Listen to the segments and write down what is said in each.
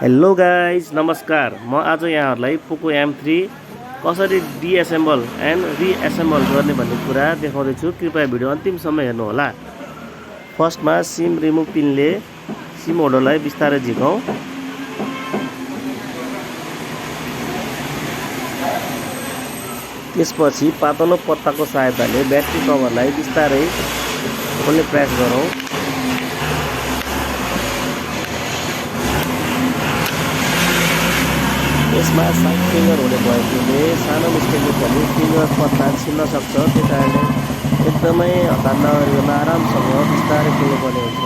Hello guys नमस्कार। म आज यहाँहरूलाई पोको M3 कसरी डिएसेम्बल एन्ड रिएसेम्बल गर्ने भन्ने कुरा देखाउँदैछु। कृपया भिडियो अन्तिमसम्म हेर्नुहोला। फर्स्टमा सिम रिमुभ पिनले सिम होल्डरलाई बिस्तारै झिकौँ। त्यसपछि पातलो पत्ताको सहायताले ब्याट्री कभरलाई बिस्तारै खोल्ने प्रयास गरौँ। यसमा साइड फिङ्गर हुने भएकोले सानो मिस्टेकले पनि फिङ्गर पत्ता छिन्न सक्छ। त्यही कारणले एकदमै हतार नगरिकन आरामसँग बिस्तारै खोल्नुपर्ने हुन्छ।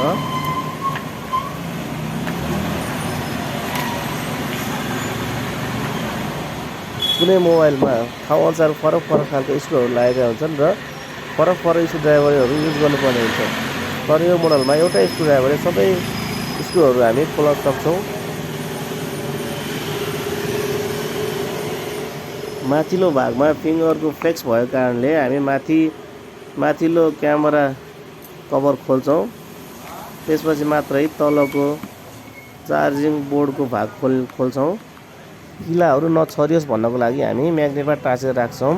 कुनै मोबाइलमा ठाउँ अनुसार फरक खालको स्क्रुहरू लागेका हुन्छन् र फरक स्क्रुड्राइभरहरू युज गर्नुपर्ने हुन्छ। तर यो मोडलमा एउटा स्क्रुड्राइभरले सबै स्क्रुहरू हामी खोल्न सक्छौँ। माथिल्लो भागमा फिङ्गरको फ्लेक्स भएको कारणले हामी माथिल्लो क्यामेरा कभर खोल्छौँ। त्यसपछि मात्रै तलको चार्जिङ बोर्डको भाग खोल्छौँ। किलाहरू नछरियोस् भन्नको लागि हामी म्याग्नेटमा टाँसेर राख्छौँ।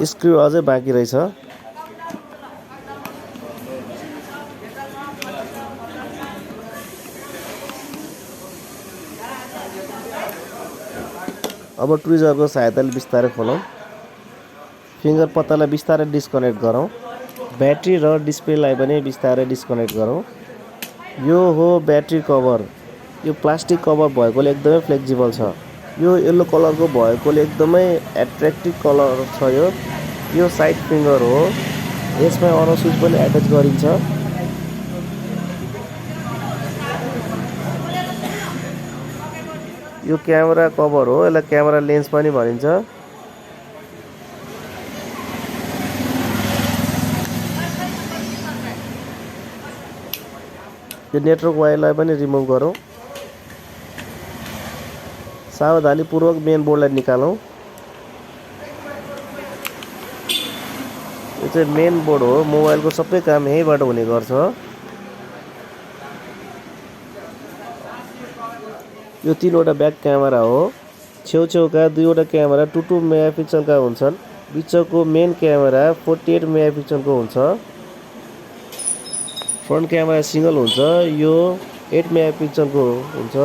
स्क्रु अझै बाँकी रहेछ। अब ट्विजरको सहायताले बिस्तारै खोलौँ। फिङ्गर पत्तालाई बिस्तारै डिस्कनेक्ट गरौँ। ब्याट्री र डिस्प्लेलाई पनि बिस्तारै डिस्कनेक्ट गरौँ। यो हो ब्याट्री कभर। यो प्लास्टिक कभर भएकोले एकदमै फ्लेक्सिबल छ। यो येल्लो कलरको भएकोले एकदमै एट्र्याक्टिभ कलर छ। यो साइड फिङ्गर हो। यसमा अन स्विच पनि एट्याच गरिन्छ। यो क्यामेरा कभर हो। यसलाई क्यामेरा लेन्स पनि भनिन्छ। यो नेटवर्क वायरलाई पनि रिमुभ गरौँ। सावधानीपूर्वक मेन बोर्डलाई निकालौँ। यो चाहिँ मेन बोर्ड हो। मोबाइलको सबै काम यहीँबाट हुने गर्छ। यो 3वटा ब्याक क्यामेरा हो। छेउछेउका 2वटा क्यामेरा 2 मेगापिक्सलका हुन्छन्। बिचको मेन क्यामेरा 48 मेगापिक्सलको हुन्छ। फ्रन्ट क्यामेरा सिङ्गल हुन्छ। यो 8 मेगापिक्सलको हुन्छ।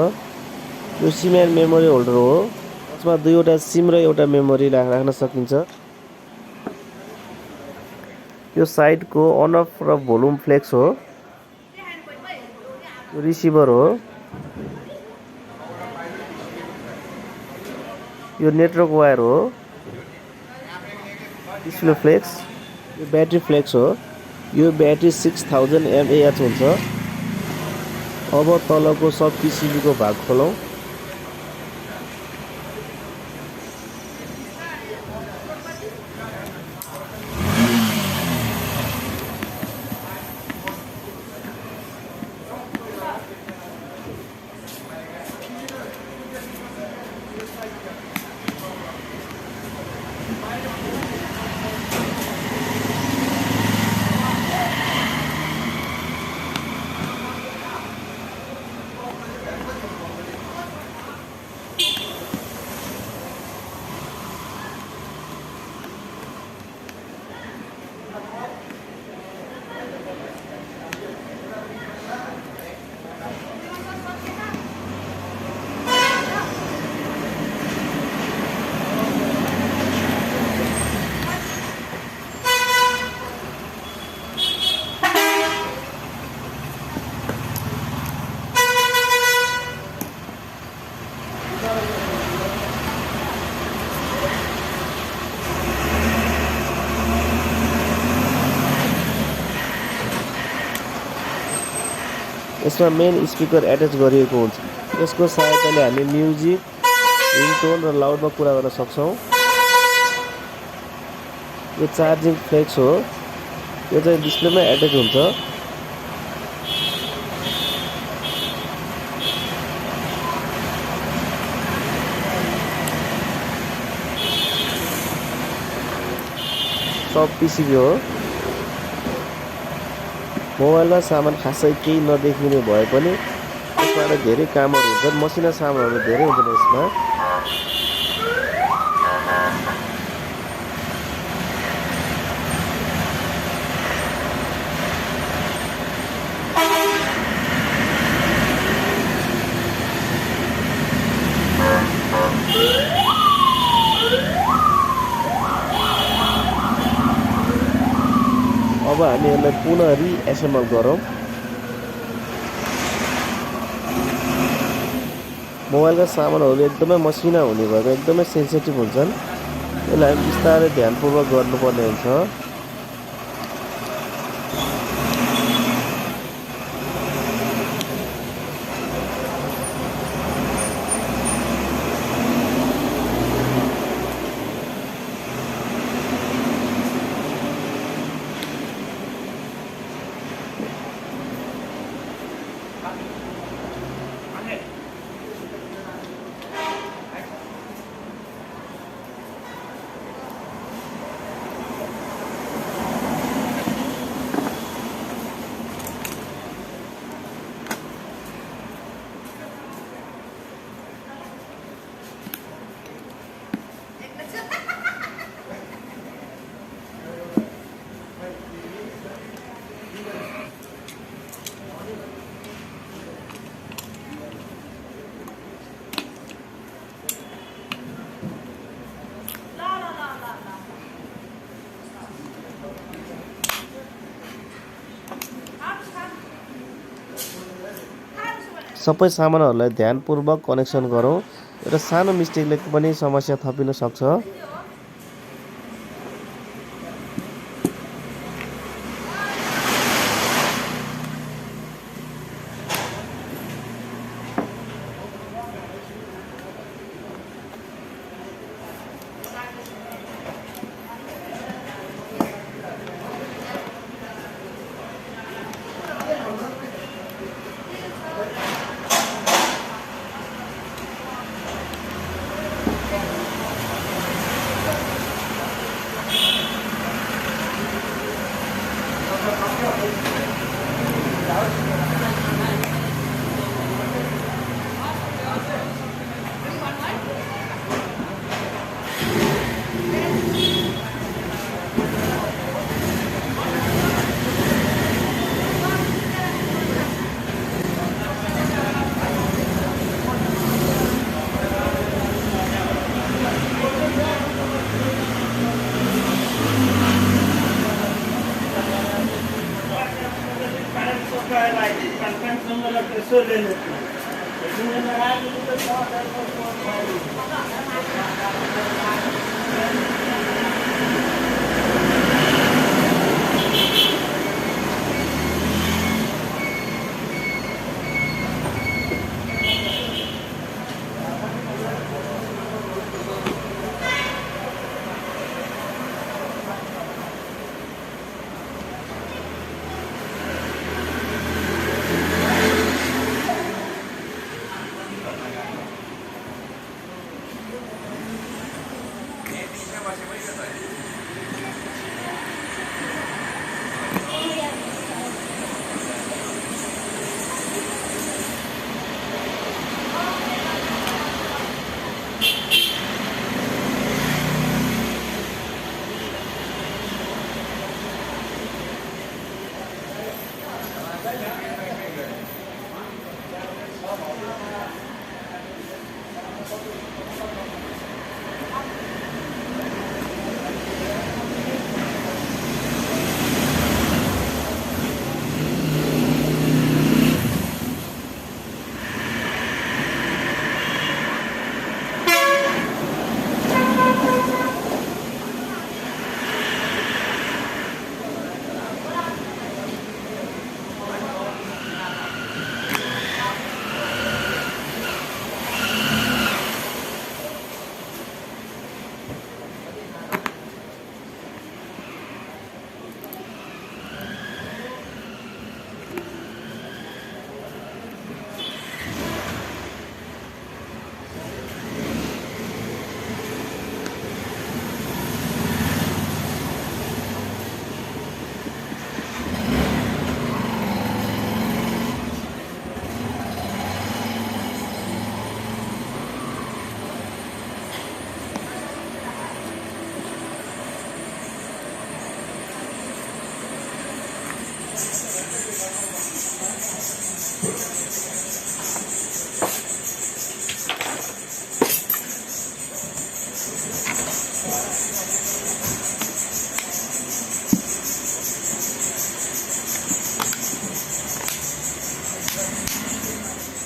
यो सिम एन्ड मेमोरी होल्डर हो। यसमा 2वटा सिम र एउटा मेमोरी राख्न सकिन्छ। यो साइडको अन अफ र भोल्युम फ्लेक्स हो। यो रिसिभर हो। यो नेटवर्क वायर हो। Display flex. यो ब्याट्री फ्लेक्स हो। यो ब्याट्री 6000 mAh हुन्छ। अब तलको सब पिसिबीको भाग खोलौँ। यसमा मेन स्पिकर एट्याच गरिएको हुन्छ। यसको सहायताले हामी म्युजिक, रिङटोन र लाउडमा कुरा गर्न सक्छौँ। यो चार्जिङ फ्लेक्स हो, यो चाहिँ डिस्प्लेमा एट्याच हुन्छ। सब पिसिबी हो। मोबाइलमा सामान खासै केही नदेखिने भए पनि यसबाट धेरै कामहरू हुन्छन्। मसिना सामानहरू धेरै हुन्छन् यसमा। अब हामी यसलाई पुनः रिएसेम्बल गरौँ। मोबाइलका सामानहरू एकदमै मसिना हुने भएर एकदमै सेन्सिटिभ हुन्छन्। यसलाई हामी बिस्तारै ध्यानपूर्वक गर्नुपर्ने हुन्छ। सबै सामानहरूलाई ध्यानपूर्वक कनेक्सन गरौँ। एउटा सानो मिस्टेकले पनि समस्या थपिन सक्छ।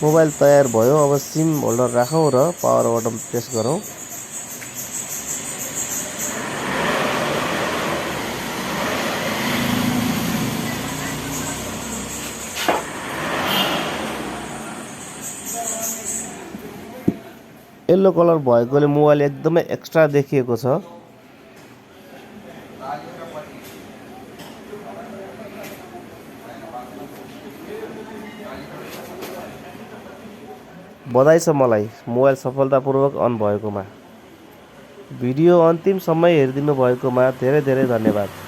मोबाइल तयार भयो। अब सिम होल्डर राखौं र पावर बटन प्रेस गरौं। येलो कलर भएकोले मोबाइल एकदमै एक्स्ट्रा देखिएको छ। बधाई छ मलाई मोबाइल सफलतापूर्वक अन भएकोमा। भिडियो अन्तिमसम्म हेरिदिनु भएकोमा धेरै धेरै धन्यवाद।